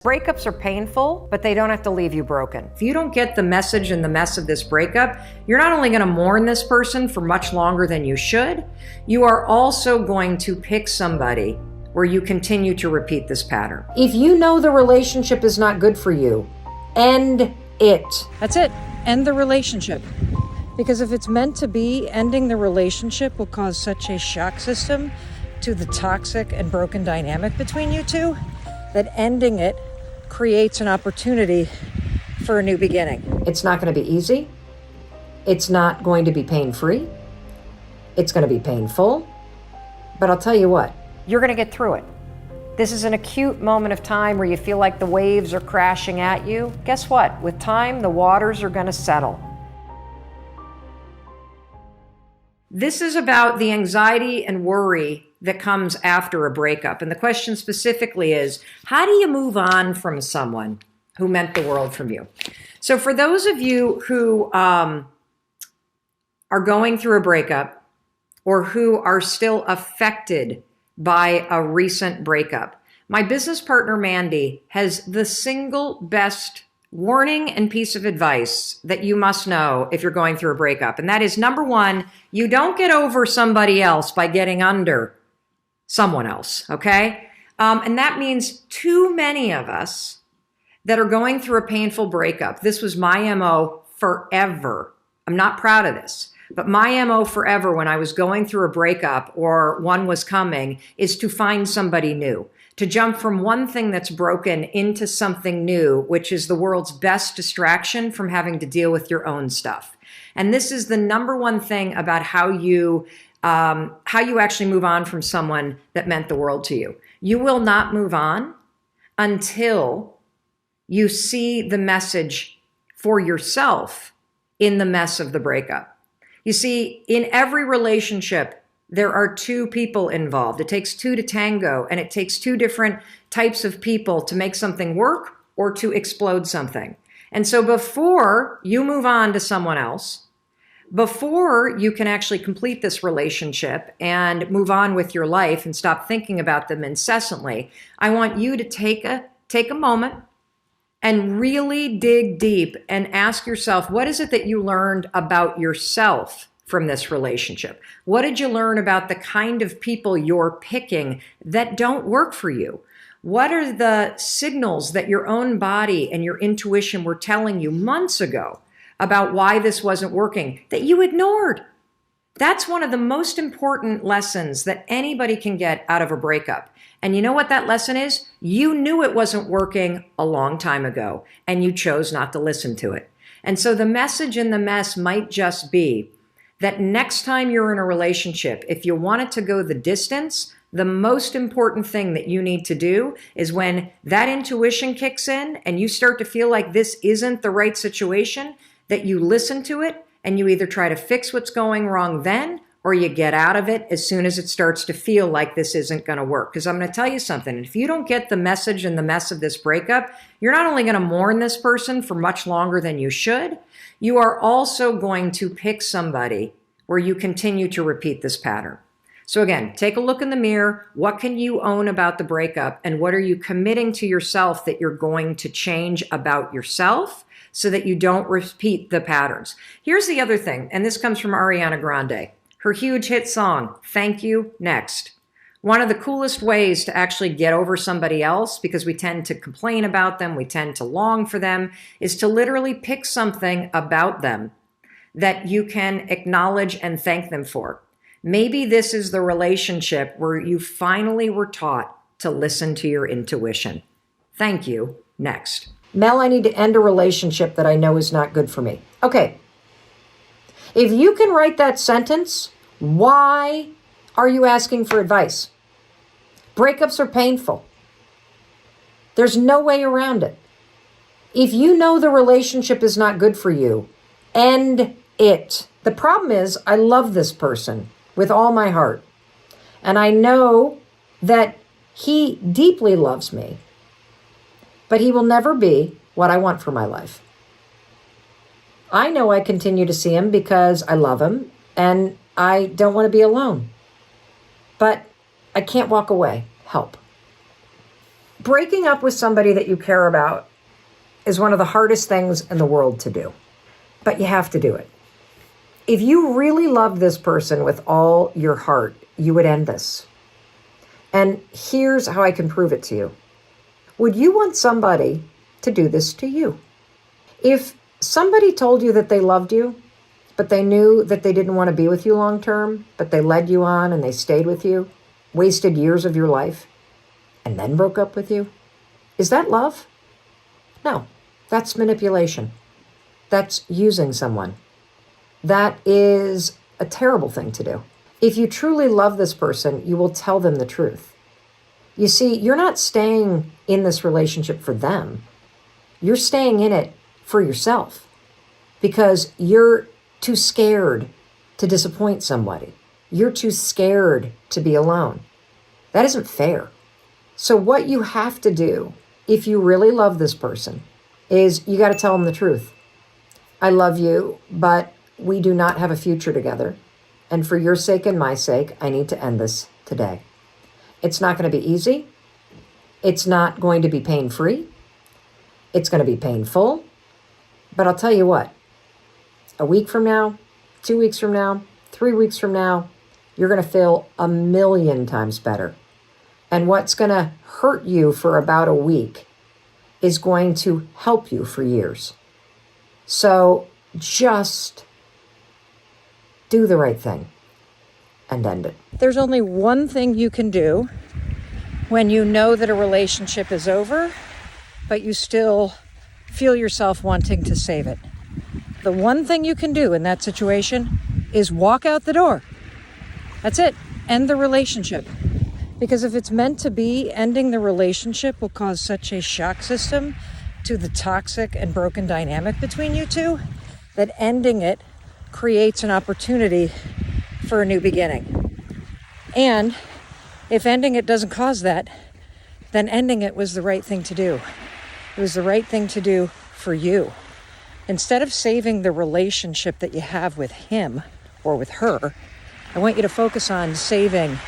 Breakups are painful, but they don't have to leave you broken. If you don't get the message and the mess of this breakup, you're not only going to mourn this person for much longer than you should, you are also going to pick somebody where you continue to repeat this pattern. If you know the relationship is not good for you, end it. That's it. End the relationship. Because if it's meant to be, ending the relationship will cause such a shock system to the toxic and broken dynamic between you two that ending it creates an opportunity for a new beginning. It's not going to be easy. It's not going to be pain-free. It's going to be painful. But I'll tell you what, you're going to get through it. This is an acute moment of time where you feel like the waves are crashing at you. Guess what? With time, the waters are going to settle. This is about the anxiety and worry that comes after a breakup. And the question specifically is, how do you move on from someone who meant the world from you? So for those of you who are going through a breakup or who are still affected by a recent breakup, my business partner, Mandy, has the single best warning and piece of advice that you must know if you're going through a breakup. And that is, number one, you don't get over somebody else by getting under someone else, okay? And that means too many of us that are going through a painful breakup. This was my MO forever. I'm not proud of this, but my MO forever when I was going through a breakup or one was coming is to find somebody new, to jump from one thing that's broken into something new, which is the world's best distraction from having to deal with your own stuff. And this is the number one thing about how you actually move on from someone that meant the world to you. You will not move on until you see the message for yourself in the mess of the breakup. You see, in every relationship, there are two people involved. It takes two to tango, and it takes two different types of people to make something work or to explode something. And so before you move on to someone else, before you can actually complete this relationship and move on with your life and stop thinking about them incessantly, I want you to take a moment and really dig deep and ask yourself, what is it that you learned about yourself from this relationship? What did you learn about the kind of people you're picking that don't work for you? What are the signals that your own body and your intuition were telling you months ago about why this wasn't working that you ignored? That's one of the most important lessons that anybody can get out of a breakup. And you know what that lesson is? You knew it wasn't working a long time ago, and you chose not to listen to it. And so the message in the mess might just be that next time you're in a relationship, if you want it to go the distance, the most important thing that you need to do is when that intuition kicks in and you start to feel like this isn't the right situation, that you listen to it and you either try to fix what's going wrong then, or you get out of it as soon as it starts to feel like this isn't going to work. Because I'm going to tell you something. If you don't get the message and the mess of this breakup, you're not only going to mourn this person for much longer than you should, you are also going to pick somebody where you continue to repeat this pattern. So again, take a look in the mirror. What can you own about the breakup? And what are you committing to yourself that you're going to change about yourself so that you don't repeat the patterns? Here's the other thing, and this comes from Ariana Grande. Her huge hit song, Thank You, Next. One of the coolest ways to actually get over somebody else, because we tend to complain about them, we tend to long for them, is to literally pick something about them that you can acknowledge and thank them for. Maybe this is the relationship where you finally were taught to listen to your intuition. Thank you, next. Mel, I need to end a relationship that I know is not good for me. Okay. If you can write that sentence, why are you asking for advice? Breakups are painful. There's no way around it. If you know the relationship is not good for you, end it. The problem is, I love this person with all my heart. And I know that he deeply loves me, but he will never be what I want for my life. I know I continue to see him because I love him and I don't want to be alone. But I can't walk away. Help. Breaking up with somebody that you care about is one of the hardest things in the world to do, but you have to do it. If you really love this person with all your heart, you would end this. And here's how I can prove it to you. Would you want somebody to do this to you? If somebody told you that they loved you, but they knew that they didn't want to be with you long term, but they led you on and they stayed with you, wasted years of your life, and then broke up with you, is that love? No, that's manipulation. That's using someone. That is a terrible thing to do. If you truly love this person, you will tell them the truth. You see, you're not staying in this relationship for them. You're staying in it for yourself because you're too scared to disappoint somebody. You're too scared to be alone. That isn't fair. So what you have to do, if you really love this person, is you got to tell them the truth. I love you, but we do not have a future together. And for your sake and my sake, I need to end this today. It's not going to be easy. It's not going to be pain-free. It's going to be painful. But I'll tell you what, a week from now, 2 weeks from now, 3 weeks from now, you're going to feel 1,000,000 times better. And what's going to hurt you for about a week is going to help you for years. So just do the right thing and end it. There's only one thing you can do when you know that a relationship is over, but you still feel yourself wanting to save it. The one thing you can do in that situation is walk out the door. That's it. End the relationship. Because if it's meant to be, ending the relationship will cause such a shock system to the toxic and broken dynamic between you two that ending it creates an opportunity for a new beginning. And if ending it doesn't cause that, then ending it was the right thing to do. It was the right thing to do for you. Instead of saving the relationship that you have with him or with her, I want you to focus on saving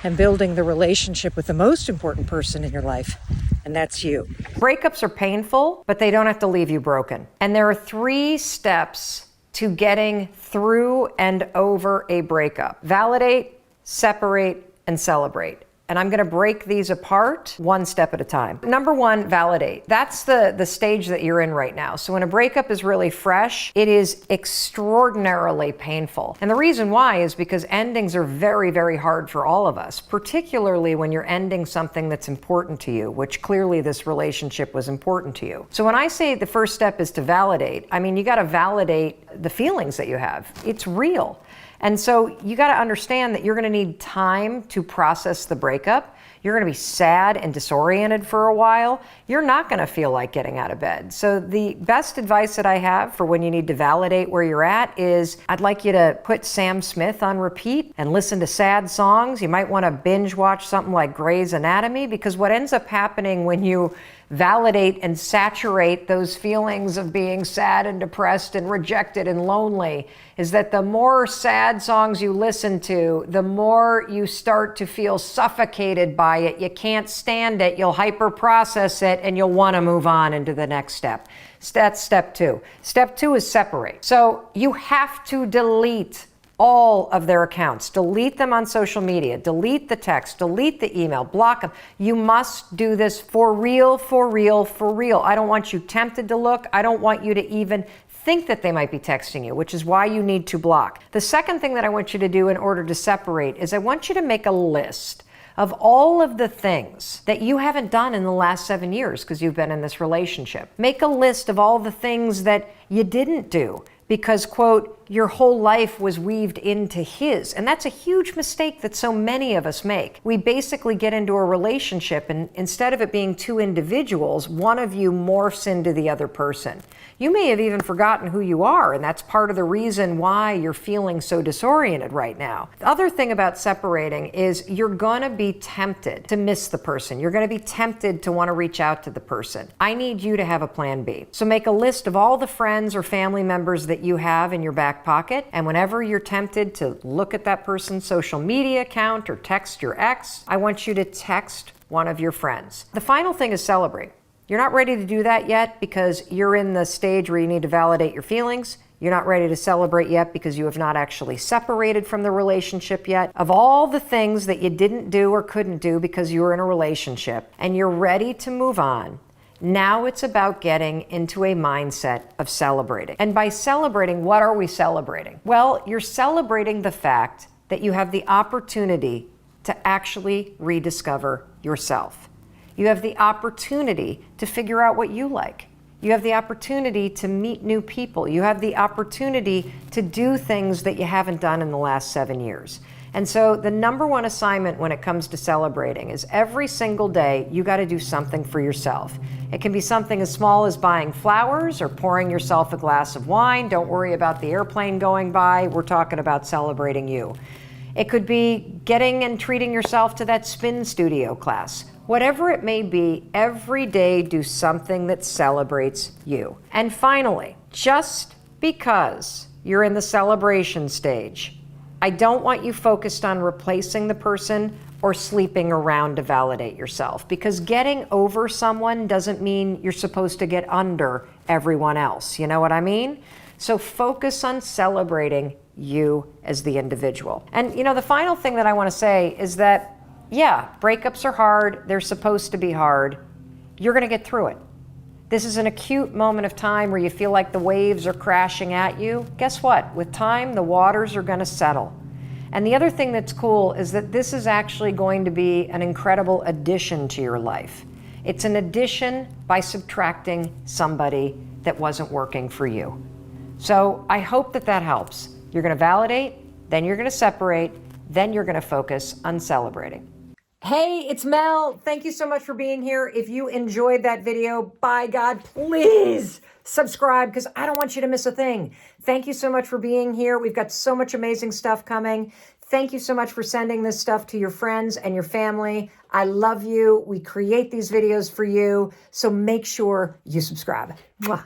and building the relationship with the most important person in your life, and that's you. Breakups are painful, but they don't have to leave you broken. And there are 3 steps to getting through and over a breakup. Validate, separate, and celebrate. And I'm going to break these apart one step at a time. Number 1, validate. That's the stage that you're in right now. So when a breakup is really fresh, it is extraordinarily painful. And the reason why is because endings are very, very hard for all of us, particularly when you're ending something that's important to you, which clearly this relationship was important to you. So when I say the first step is to validate, I mean, you got to validate the feelings that you have. It's real. And so you got to understand that you're going to need time to process the breakup. You're going to be sad and disoriented for a while. You're not going to feel like getting out of bed. So the best advice that I have for when you need to validate where you're at is I'd like you to put Sam Smith on repeat and listen to sad songs. You might want to binge watch something like Grey's Anatomy, because what ends up happening when you validate and saturate those feelings of being sad and depressed and rejected and lonely is that the more sad songs you listen to, the more you start to feel suffocated by it. You can't stand it. You'll hyper process it and you'll want to move on into the next step. That's step 2. Step 2 is separate. So you have to delete all of their accounts. Delete them on social media. Delete the text. Delete the email. Block them. You must do this for real, for real, for real. I don't want you tempted to look. I don't want you to even think that they might be texting you, which is why you need to block. The second thing that I want you to do in order to separate is I want you to make a list of all of the things that you haven't done in the last 7 years because you've been in this relationship. Make a list of all the things that you didn't do because, quote, your whole life was weaved into his. And that's a huge mistake that so many of us make. We basically get into a relationship and instead of it being 2 individuals, one of you morphs into the other person. You may have even forgotten who you are, and that's part of the reason why you're feeling so disoriented right now. The other thing about separating is you're gonna be tempted to miss the person. You're gonna be tempted to wanna reach out to the person. I need you to have a plan B. So make a list of all the friends or family members that you have in your back pocket, and whenever you're tempted to look at that person's social media account or text your ex, I want you to text one of your friends. The final thing is celebrate. You're not ready to do that yet because you're in the stage where you need to validate your feelings. You're not ready to celebrate yet because you have not actually separated from the relationship yet. Of all the things that you didn't do or couldn't do because you were in a relationship and you're ready to move on, now it's about getting into a mindset of celebrating. And by celebrating, what are we celebrating? Well, you're celebrating the fact that you have the opportunity to actually rediscover yourself. You have the opportunity to figure out what you like. You have the opportunity to meet new people. You have the opportunity to do things that you haven't done in the last 7 years. And so the number one assignment when it comes to celebrating is every single day you got to do something for yourself. It can be something as small as buying flowers or pouring yourself a glass of wine. Don't worry about the airplane going by. We're talking about celebrating you. It could be getting and treating yourself to that spin studio class. Whatever it may be, every day do something that celebrates you. And finally, just because you're in the celebration stage, I don't want you focused on replacing the person or sleeping around to validate yourself, because getting over someone doesn't mean you're supposed to get under everyone else. You know what I mean? So focus on celebrating you as the individual. And the final thing that I want to say is that yeah, breakups are hard. They're supposed to be hard. You're going to get through it. This is an acute moment of time where you feel like the waves are crashing at you. Guess what? With time, the waters are going to settle. And the other thing that's cool is that this is actually going to be an incredible addition to your life. It's an addition by subtracting somebody that wasn't working for you. So I hope that that helps. You're going to validate, then you're going to separate, then you're going to focus on celebrating. Hey, it's Mel. Thank you so much for being here. If you enjoyed that video, by God, please subscribe because I don't want you to miss a thing. Thank you so much for being here. We've got so much amazing stuff coming. Thank you so much for sending this stuff to your friends and your family. I love you. We create these videos for you. So make sure you subscribe. Mwah.